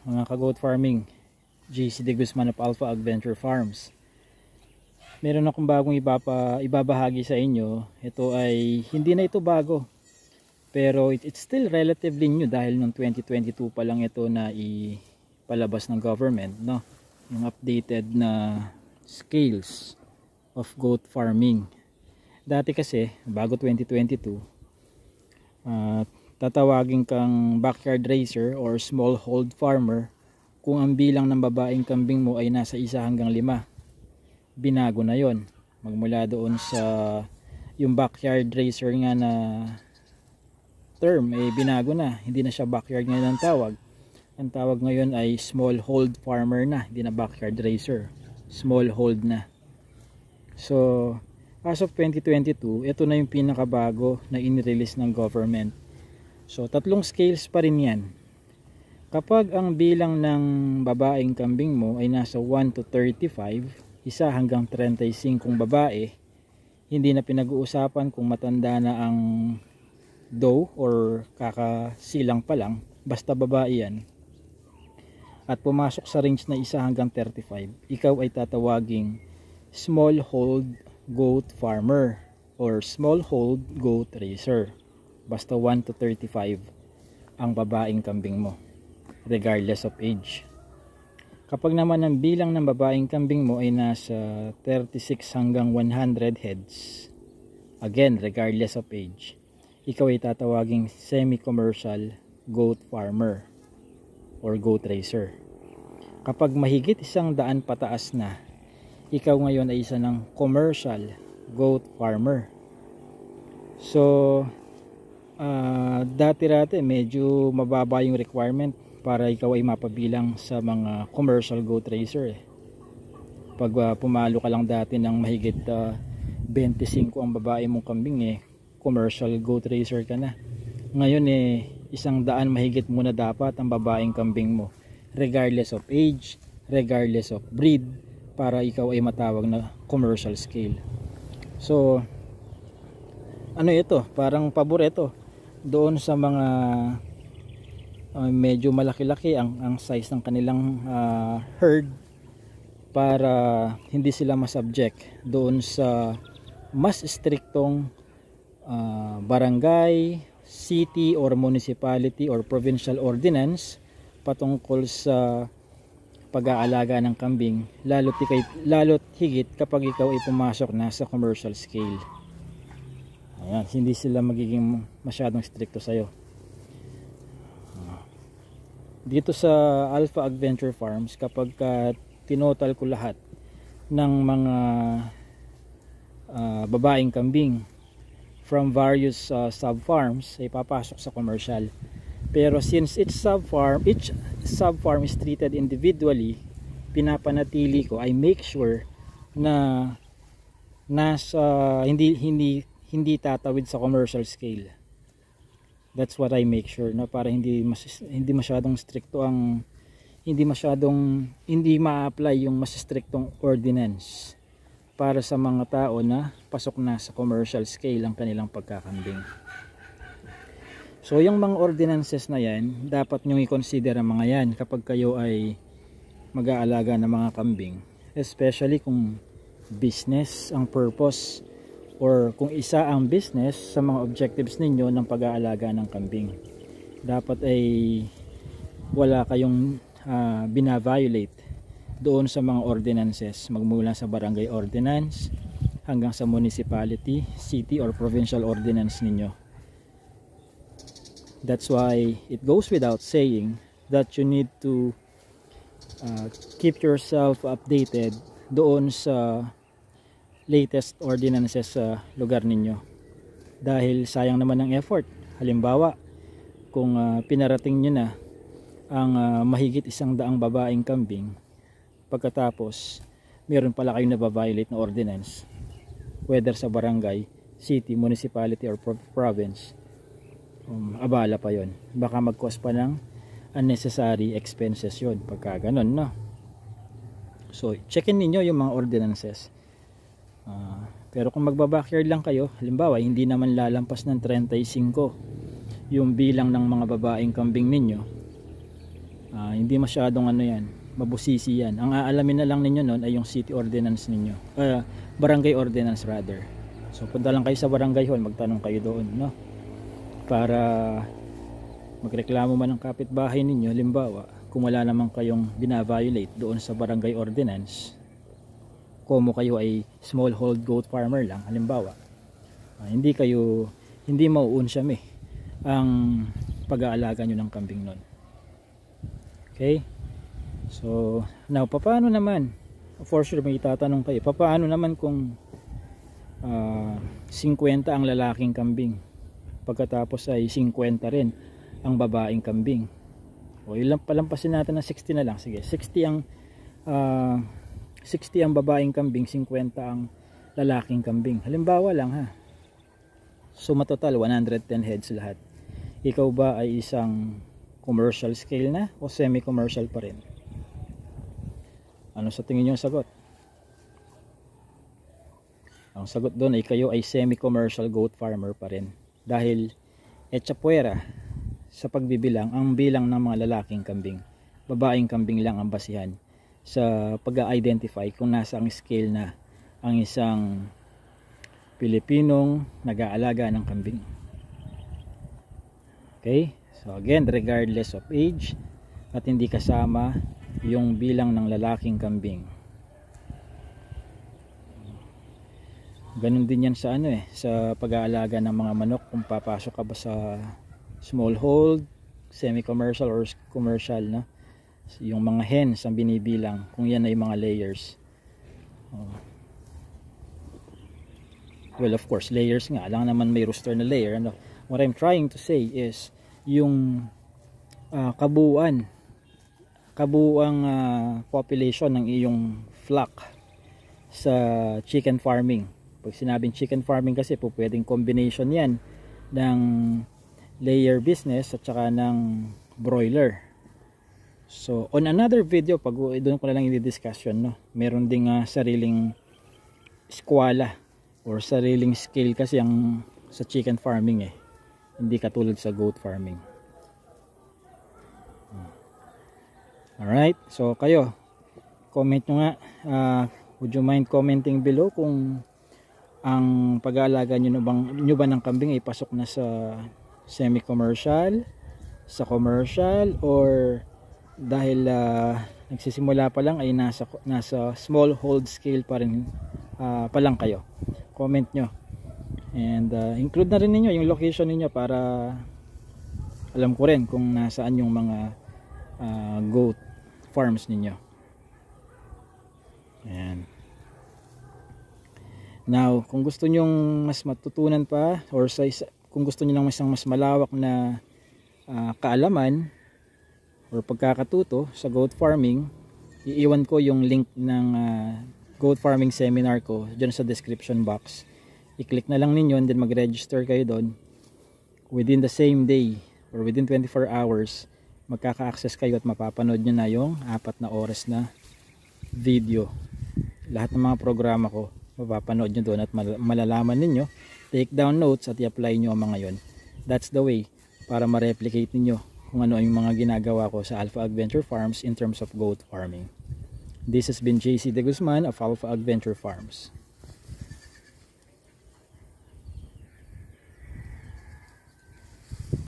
mga ka-goat farming, JC De Guzman of Alpha Adventure Farms. Meron akong bagong ibabahagi sa inyo. Ito ay hindi na ito bago, pero it's still relatively new dahil noong 2022 pa lang ito na ipalabas ng government, no? Yung updated na scales of goat farming. Dati kasi bago 2022, tatawagin kang backyard raiser or smallhold farmer kung ang bilang ng babaeng kambing mo ay nasa 1 hanggang 5. Binago na yon. Magmula doon sa yung backyard raiser nga na term, binago na. Hindi na siya backyard ngayon ang tawag. Ang tawag ngayon ay smallhold farmer na, hindi na backyard raiser. Smallhold na. So, as of 2022, ito na yung pinakabago na inirelease ng government. So, 3 scales pa rin yan. Kapag ang bilang ng babaeng kambing mo ay nasa 1 to 35, 1 hanggang 35 babae, hindi na pinag-uusapan kung matanda na ang doe or kakasilang pa lang, basta babae yan, at pumasok sa range na 1 hanggang 35, ikaw ay tatawaging smallhold goat farmer or smallhold goat raiser. Basta 1 to 35 ang babaeng kambing mo, regardless of age. Kapag naman ang bilang ng babaeng kambing mo ay nasa 36 hanggang 100 heads, again regardless of age, ikaw ay tatawaging semi-commercial goat farmer or goat raiser. Kapag mahigit 100 pataas na, ikaw ngayon ay isa ng commercial goat farmer. So dati-rati medyo mababa yung requirement para ikaw ay mapabilang sa mga commercial goat raiser. Pag pumalo ka lang dati ng mahigit 25 ang babae mong kambing, commercial goat raiser ka na. Ngayon 100 mahigit muna dapat ang babaeng kambing mo, regardless of age, regardless of breed, para ikaw ay matawag na commercial scale. So ano ito, parang paborito doon sa mga medyo malaki-laki ang size ng kanilang herd, para hindi sila masubject doon sa mas striktong barangay, city or municipality or provincial ordinance patungkol sa pag-aalaga ng kambing, lalo't higit kapag ikaw ay pumasok na sa commercial scale. Ayan, hindi sila magiging masyadong stricto sa'yo. Dito sa Alpha Adventure Farms, kapag tinotal ko lahat ng mga babaeng kambing from various sub-farms, ay papasok sa commercial. Pero since each sub-farm is treated individually, pinapanatili ko, I make sure na nasa hindi tatawid sa commercial scale. That's what I make sure, no, para hindi masyadong stricto hindi ma-apply yung mas striktong ordinance para sa mga tao na pasok na sa commercial scale ang kanilang pagkakambing. So yung mga ordinances na yan, dapat nyo i-consider ang mga yan kapag kayo ay mag-aalaga ng mga kambing, especially kung business ang purpose, or kung isa ang business sa mga objectives ninyo ng pag-aalaga ng kambing. Dapat ay wala kayong bina-violate doon sa mga ordinances, magmula sa barangay ordinance hanggang sa municipality, city or provincial ordinance ninyo. That's why it goes without saying that you need to keep yourself updated doon sa latest ordinances sa lugar ninyo, dahil sayang naman ang effort. Halimbawa, kung pinarating nyo na ang mahigit 100 babaeng kambing, pagkatapos meron pala kayong nababiolate na ordinance, whether sa barangay, city, municipality or province, abala pa yon. Baka mag-cause pa ng unnecessary expenses yon pagka ganun, no? So checkin ninyo yung mga ordinances. Pero kung magba-backyard lang kayo, halimbawa hindi naman lalampas ng 35 yung bilang ng mga babaeng kambing ninyo, Hindi masyadong ano yan, mabusisi yan. Ang aalamin na lang ninyo nun ay yung city ordinance ninyo, barangay ordinance rather. So punta lang kayo sa barangay hall, magtanong kayo doon, no? Para magreklamo man ng kapitbahay ninyo, halimbawa kung wala naman kayong bina-violate doon sa barangay ordinance, como kayo ay smallhold goat farmer lang halimbawa, hindi mauunsyam ang pag-aalaga nyo ng kambing nun. Okay, so now paano naman, for sure may itatanong kayo, paano naman kung 50 ang lalaking kambing pagkatapos ay 50 rin ang babaeng kambing, o ilang palampasin natin na 60 na lang, sige 60 ang babaeng kambing, 50 ang lalaking kambing halimbawa lang ha. So matotal 110 heads lahat. Ikaw ba ay isang commercial scale na o semi-commercial pa rin? Ano sa tingin niyo ang sagot? Ang sagot doon ay kayo ay semi-commercial goat farmer pa rin, dahil etchapuera sa pagbibilang, ang bilang ng mga lalaking kambing, babaeng kambing lang ang basihan sa pag-identify kung nasa ang scale na ang isang Pilipinong nag-aalaga ng kambing. Okay, so again, regardless of age, at hindi kasama yung bilang ng lalaking kambing. Ganun din yan sa sa pag-aalaga ng mga manok, kung papasok ka ba sa smallhold, semi-commercial or commercial, no? Yung mga hens ang binibilang, kung yan ay mga layers. Well, of course, layers nga lang naman, may rooster na layer, ano? What I'm trying to say is yung kabuuang population ng iyong flock sa chicken farming. Pag sinabing chicken farming kasi po, pwedeng combination yan ng layer business at saka ng broiler. So on another video, pag doon ko na lang i-discuss yun, no? Meron ding sariling eskwela or sariling scale kasi ang sa chicken farming hindi katulad sa goat farming. Alright, so kayo, comment nyo nga, would you mind commenting below kung ang pag-aalaga nyo ba ng kambing ay pasok na sa semi-commercial, sa commercial, or dahil nagsisimula pa lang ay nasa small hold scale pa rin pa lang kayo. Comment nyo, and include na rin ninyo yung location ninyo para alam ko rin kung nasaan yung mga goat farms ninyo. Ayan. Now, kung gusto nyong mas matutunan pa, or kung gusto nyo ng mas malawak na kaalaman or pagkakatuto sa goat farming, iiwan ko yung link ng goat farming seminar ko dyan sa description box. I-click na lang ninyo and then mag-register kayo doon. Within the same day or within 24 hours, magkaka-access kayo at mapapanood nyo na yung 4 na oras na video. Lahat ng mga programa ko mapapanood nyo doon at malalaman ninyo, take down notes at i-apply nyo ang mga yon. That's the way para ma-replicate ninyo kung ano yung mga ginagawa ko sa Alpha Adventure Farms in terms of goat farming. This has been JC De Guzman of Alpha Adventure Farms.